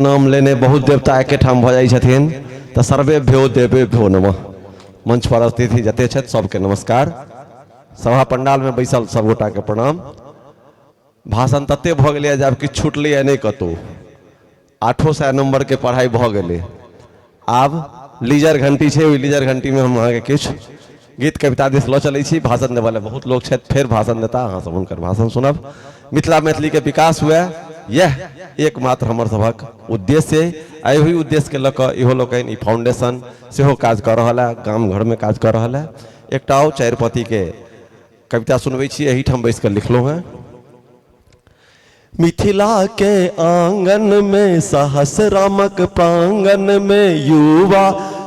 नाम लेने बहुत देवता एक ठाम भ जाइ छथिन तो सर्वेभ्यो देवेभ्यो नमः। मंच पर अतिथि जते छथि सबके नमस्कार। सभा पंडाल में बैसल सबगोटा के प्रणाम। भाषण तते भ गेलै जे आब किछु छूटलै नहि कतौ। 800 नंबर के पढ़ाई भ गेलै। आब लीजर घंटी छै, ओइ लीजर घंटी में हम अहाँ के किछु गीत कविता दिस लऽ चलै छी। भाषण देबऽ वाला बहुत लोग छथि, फेर भाषण देता, अहाँ सब हुनकर भाषण सुनब। मिथिला मैथिली के विकास हुए, यह एकमात्र हमर सभक उद्देश्य है। एहि उद्देश्य के लऽ कऽ इहो लोकनि ई फाउंडेशन सेहो काज कऽ रहल है, गाम घर में काज कऽ रहल है। एकटा और 4 पति के कविता सुनबै छी, एही ठाम बैस कऽ लिखलहुँ हैं। मिथिला के आंगन में सहस्रामक प्रांगण में युवा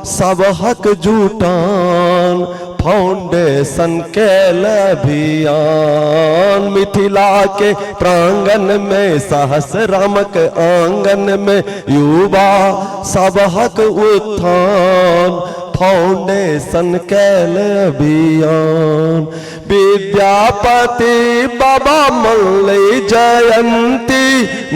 सबहक जुटान फाउंडेशन के अभियान। मिथिला के प्रांगण में सहस्रामक आंगन में युवा सबहक उत्थान फाउंडेशन के अभियान। विद्यापति बाबा मल्लै जयंती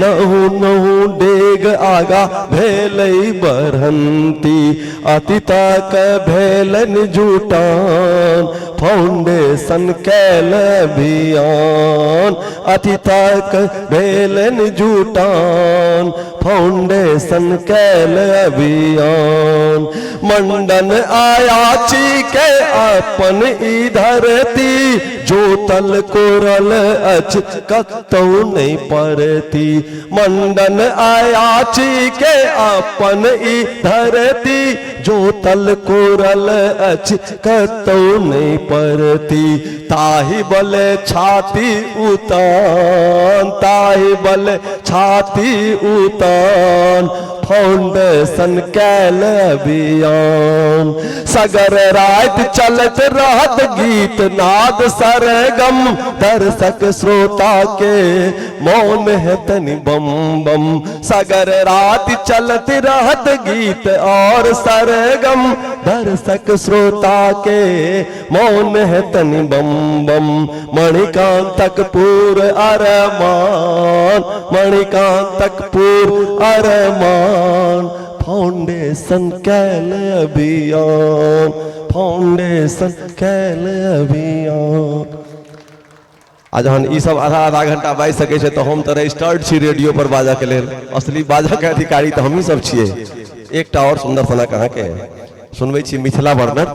नहु नहु डेग आगा भेलै बढ़ंती। अति तक भेलन जुटान फाउंडेशन कैल अभियान। अति तक भेलन जुटान फाउंडेशन कैल अभियान। मंडन आयाची के अपन ई धरती जोतल कोरल अच कतौ नहीं परती। मंडन आयाची के अपन ई धरती जोतल कोरल अच कतौ नहीं परती। ताहि बल छाती उतान, ताहि बल छाती उतान फाउंडेशन कैल अभियान। सगर रात चलत रहत गीत नाद सरगम दर्शक श्रोता के मौन है तनि बम बम। सगर रात चलत रहत गीत और सरगम दर्शक श्रोता के मौन है तनि बम बम। मणिकांतकपुर अरमान, मणिकांतकपुर अरमान फाउंडेशन कैल अभियान, फाउंडेशन कैल अभियान। आज जहन ई सब आधा घंटा बाजि सकै छै तो हम तो रजिस्टर्ड छी रेडियो पर बाजा के लेल। असली बाजा के अधिकारी तो हम ही सब छियै। एकटा और सुंदर सनक अहाँ के सुनबै छी मिथिला वर्णन।